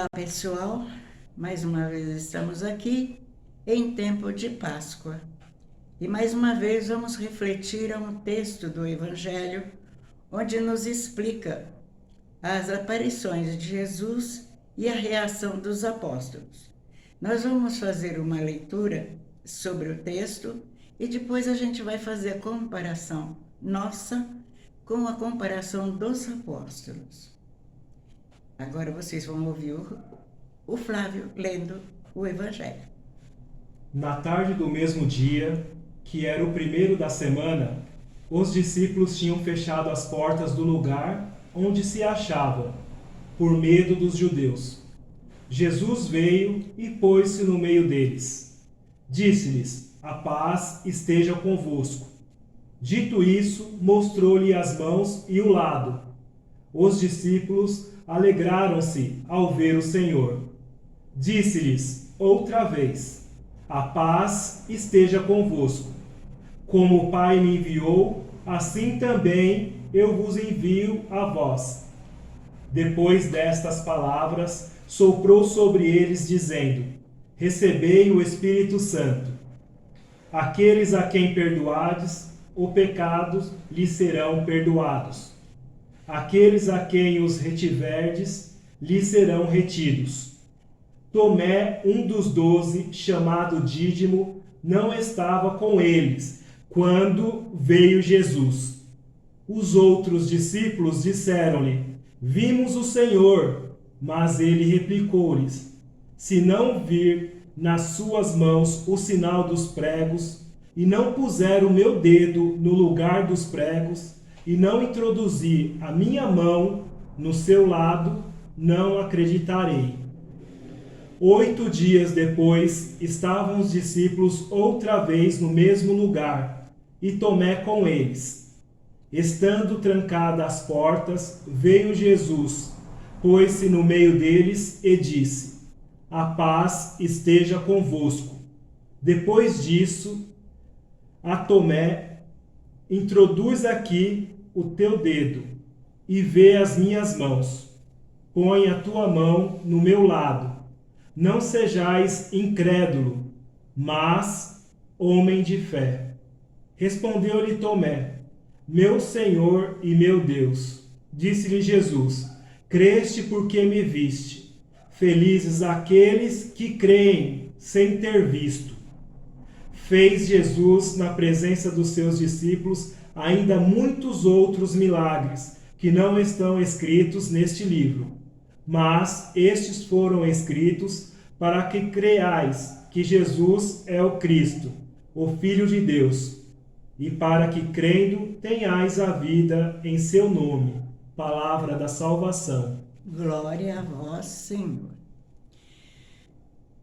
Olá, pessoal. Mais uma vez estamos aqui em tempo de Páscoa. E mais uma vez vamos refletir a um texto do Evangelho onde nos explica as aparições de Jesus e a reação dos apóstolos. Nós vamos fazer uma leitura sobre o texto e depois a gente vai fazer a comparação nossa com a comparação dos apóstolos. Agora vocês vão ouvir o Flávio lendo o Evangelho. Na tarde do mesmo dia, que era o primeiro da semana, os discípulos tinham fechado as portas do lugar onde se achavam, por medo dos judeus. Jesus veio e pôs-se no meio deles. Disse-lhes: a paz esteja convosco. Dito isso, mostrou-lhe as mãos e o lado. Os discípulos alegraram-se ao ver o Senhor. Disse-lhes outra vez: a paz esteja convosco. Como o Pai me enviou, assim também eu vos envio a vós. Depois destas palavras, soprou sobre eles, dizendo: recebei o Espírito Santo. Aqueles a quem perdoardes, os pecados lhes serão perdoados. Aqueles a quem os retiverdes, lhes serão retidos. Tomé, um dos 12, chamado Dídimo, não estava com eles quando veio Jesus. Os outros discípulos disseram-lhe: vimos o Senhor. Mas ele replicou-lhes: se não vir nas suas mãos o sinal dos pregos, e não puser o meu dedo no lugar dos pregos, e não introduzir a minha mão no seu lado, não acreditarei. 8 dias depois, estavam os discípulos outra vez no mesmo lugar, e Tomé com eles. Estando trancadas as portas, veio Jesus, pôs-se no meio deles e disse: a paz esteja convosco. Depois disso, a Tomé: introduz aqui o teu dedo e vê as minhas mãos. Põe a tua mão no meu lado. Não sejais incrédulo, mas homem de fé. Respondeu-lhe Tomé: meu Senhor e meu Deus. Disse-lhe Jesus: creste porque me viste. Felizes aqueles que creem sem ter visto. Fez Jesus, na presença dos seus discípulos, ainda muitos outros milagres, que não estão escritos neste livro. Mas estes foram escritos para que creiais que Jesus é o Cristo, o Filho de Deus, e para que, crendo, tenhais a vida em seu nome. Palavra da salvação. Glória a vós, Senhor.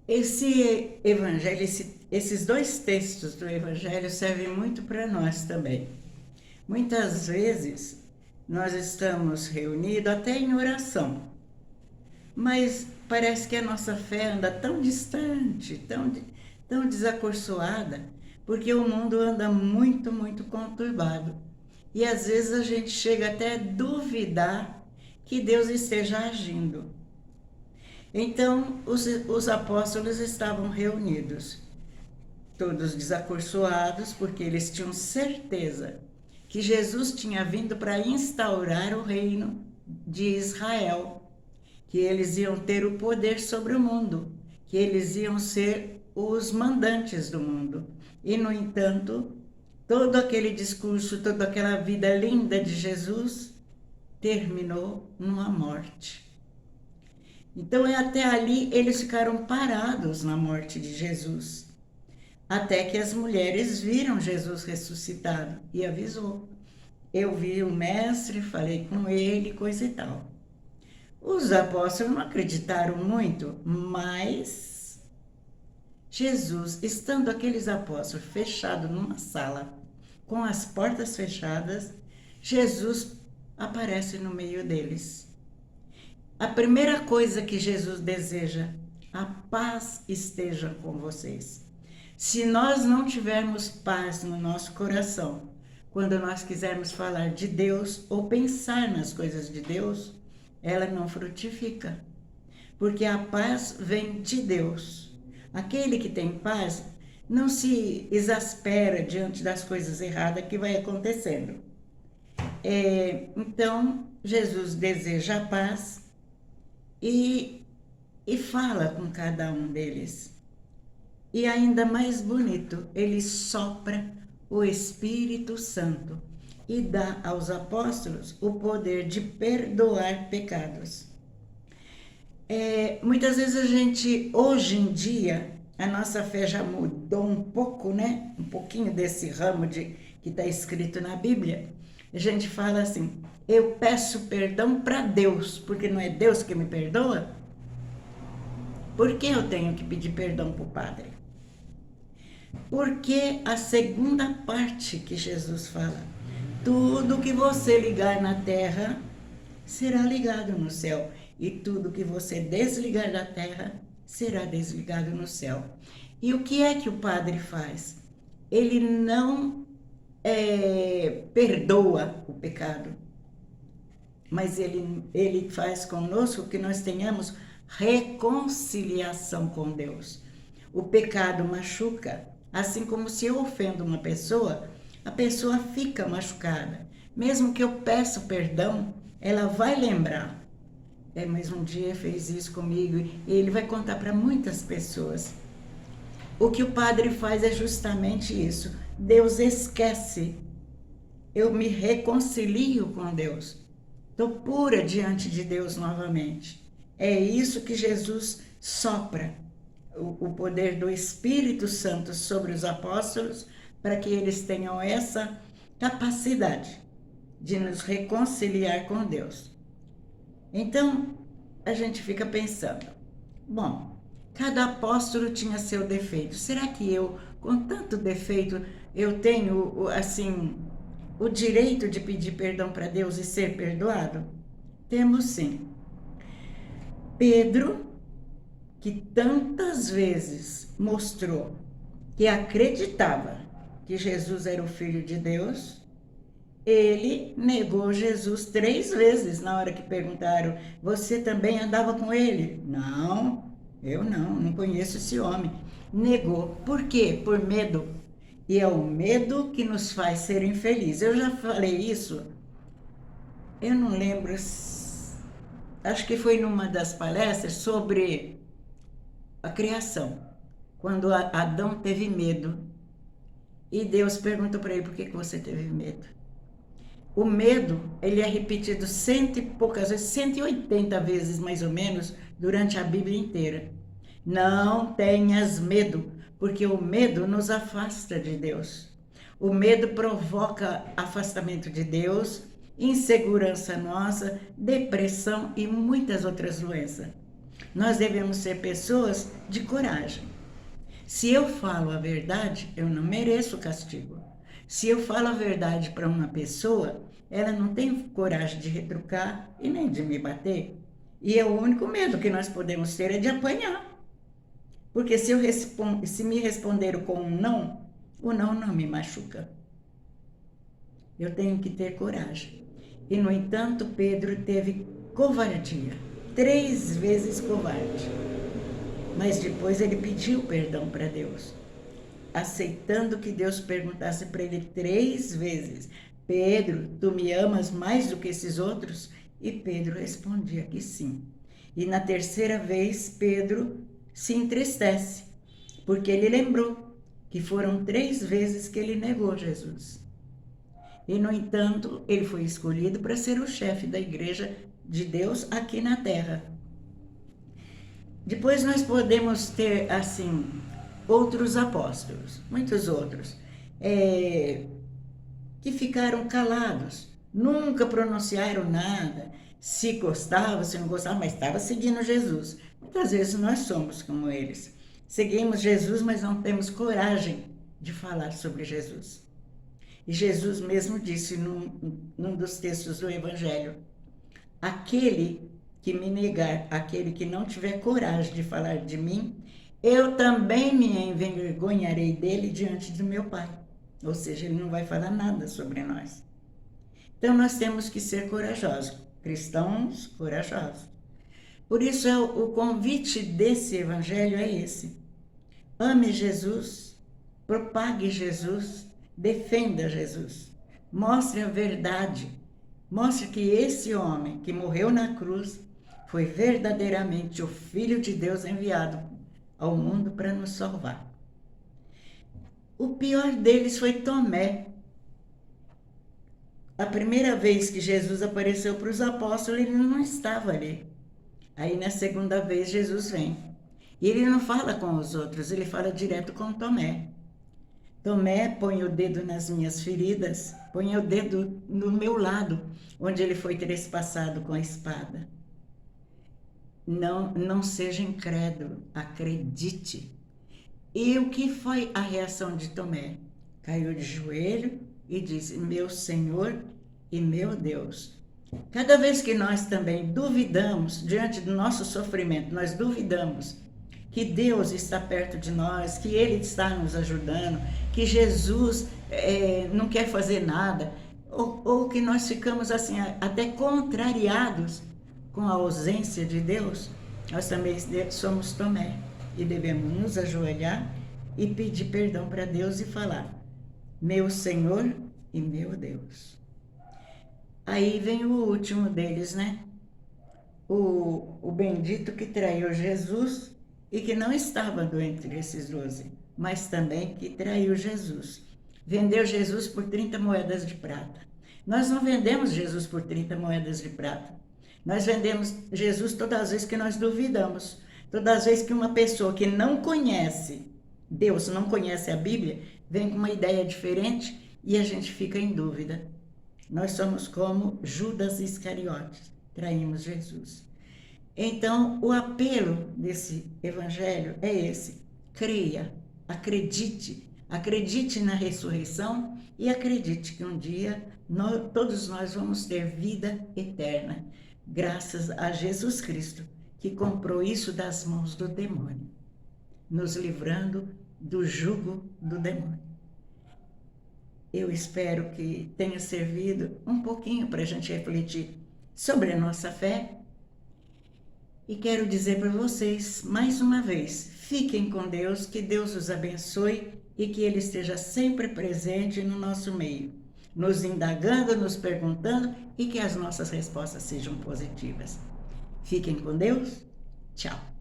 Esse Evangelho, esses dois textos do Evangelho servem muito para nós também. Muitas vezes nós estamos reunidos até em oração, mas parece que a nossa fé anda tão distante, tão desacorçoada, porque o mundo anda muito, muito conturbado. E às vezes a gente chega até a duvidar que Deus esteja agindo. Então, os apóstolos estavam reunidos, todos desacorçoados, porque eles tinham certeza que Jesus tinha vindo para instaurar o reino de Israel, que eles iam ter o poder sobre o mundo, que eles iam ser os mandantes do mundo. E, no entanto, todo aquele discurso, toda aquela vida linda de Jesus terminou numa morte. Então, até ali, eles ficaram parados na morte de Jesus, até que as mulheres viram Jesus ressuscitado e avisou. Eu vi o mestre, falei com ele, coisa e tal. Os apóstolos não acreditaram muito, mas Jesus, estando aqueles apóstolos fechados numa sala, com as portas fechadas, Jesus aparece no meio deles. A primeira coisa que Jesus deseja: a paz esteja com vocês. Se nós não tivermos paz no nosso coração, quando nós quisermos falar de Deus ou pensar nas coisas de Deus, ela não frutifica. porque a paz vem de Deus. Aquele que tem paz não se exaspera diante das coisas erradas que vai acontecendo. Então, Jesus deseja a paz e fala com cada um deles. E ainda mais bonito, ele sopra o Espírito Santo e dá aos apóstolos o poder de perdoar pecados. Muitas vezes a gente, hoje em dia, a nossa fé já mudou um pouco, né? Um pouquinho desse ramo que está escrito na Bíblia. A gente fala assim, eu peço perdão para Deus, porque não é Deus que me perdoa? Por que eu tenho que pedir perdão para o Padre? Porque a segunda parte que Jesus fala, tudo que você ligar na terra será ligado no céu, e tudo que você desligar da terra será desligado no céu. E o que é que o Padre faz? Ele não perdoa o pecado, mas ele faz conosco que nós tenhamos reconciliação com Deus. O pecado machuca, assim como se eu ofendo uma pessoa, a pessoa fica machucada. Mesmo que eu peça perdão, ela vai lembrar. Mas um dia fez isso comigo, e ele vai contar para muitas pessoas. O que o Padre faz é justamente isso. Deus esquece. Eu me reconcilio com Deus. Estou pura diante de Deus novamente. É isso que Jesus sopra, o poder do Espírito Santo sobre os apóstolos, para que eles tenham essa capacidade de nos reconciliar com Deus. Então, a gente fica pensando, bom, cada apóstolo tinha seu defeito. Será que eu, com tanto defeito, eu tenho, assim, o direito de pedir perdão para Deus e ser perdoado? Temos sim. Pedro, que tantas vezes mostrou que acreditava que Jesus era o Filho de Deus, ele negou Jesus 3 vezes na hora que perguntaram, você também andava com ele? Não, eu não conheço esse homem. Negou. Por quê? Por medo. E é o medo que nos faz ser infelizes. Eu já falei isso, eu não lembro, acho que foi numa das palestras sobre a criação, quando Adão teve medo. E Deus perguntou para ele, por que você teve medo? O medo, ele é repetido 100 e poucas vezes, 180 vezes mais ou menos, durante a Bíblia inteira. Não tenhas medo, porque o medo nos afasta de Deus. O medo provoca afastamento de Deus, insegurança nossa, depressão e muitas outras doenças. Nós devemos ser pessoas de coragem. Se eu falo a verdade, eu não mereço castigo. Se eu falo a verdade para uma pessoa, ela não tem coragem de retrucar e nem de me bater. E o único medo que nós podemos ter é de apanhar. Porque se me responderam com um não, o não me machuca. Eu tenho que ter coragem. E, no entanto, Pedro teve covardia. 3 vezes covarde. Mas depois ele pediu perdão para Deus, aceitando que Deus perguntasse para ele 3 vezes, Pedro, tu me amas mais do que esses outros? E Pedro respondia que sim. E na 3ª vez, Pedro se entristece, porque ele lembrou que foram 3 vezes que ele negou Jesus. E, no entanto, ele foi escolhido para ser o chefe da igreja de Deus aqui na terra. Depois nós podemos ter, assim, outros apóstolos, muitos outros, que ficaram calados, nunca pronunciaram nada, se gostava, se não gostava, mas estava seguindo Jesus. Muitas vezes nós somos como eles. Seguimos Jesus, mas não temos coragem de falar sobre Jesus. E Jesus mesmo disse num dos textos do Evangelho, aquele que me negar, aquele que não tiver coragem de falar de mim, eu também me envergonharei dele diante do meu Pai. Ou seja, ele não vai falar nada sobre nós. Então nós temos que ser corajosos, cristãos corajosos. Por isso, o convite desse evangelho é esse. Ame Jesus, propague Jesus, defenda Jesus. Mostre a verdade. Mostre que esse homem que morreu na cruz foi verdadeiramente o Filho de Deus enviado ao mundo para nos salvar. O pior deles foi Tomé. A primeira vez que Jesus apareceu para os apóstolos, ele não estava ali. Aí na segunda vez Jesus vem. E ele não fala com os outros, ele fala direto com Tomé. Tomé, põe o dedo nas minhas feridas, põe o dedo no meu lado, onde ele foi trespassado com a espada. Não seja incrédulo, acredite. E o que foi a reação de Tomé? Caiu de joelho e disse: meu Senhor e meu Deus. Cada vez que nós também duvidamos, diante do nosso sofrimento, nós duvidamos que Deus está perto de nós, que Ele está nos ajudando, que Jesus não quer fazer nada, ou que nós ficamos assim, até contrariados com a ausência de Deus, nós também somos Tomé e devemos nos ajoelhar e pedir perdão para Deus e falar: meu Senhor e meu Deus. Aí vem o último deles, né? O bendito que traiu Jesus e que não estava entre esses 12, mas também que traiu Jesus. Vendeu Jesus por 30 moedas de prata. Nós não vendemos Jesus por 30 moedas de prata. Nós vendemos Jesus todas as vezes que nós duvidamos. Todas as vezes que uma pessoa que não conhece Deus, não conhece a Bíblia, vem com uma ideia diferente e a gente fica em dúvida. Nós somos como Judas Iscariotes, traímos Jesus. Então, o apelo desse evangelho é esse: creia, acredite, acredite na ressurreição e acredite que um dia todos nós vamos ter vida eterna, graças a Jesus Cristo, que comprou isso das mãos do demônio, nos livrando do jugo do demônio. Eu espero que tenha servido um pouquinho para a gente refletir sobre a nossa fé. E quero dizer para vocês, mais uma vez, fiquem com Deus, que Deus os abençoe e que Ele esteja sempre presente no nosso meio, nos indagando, nos perguntando e que as nossas respostas sejam positivas. Fiquem com Deus. Tchau.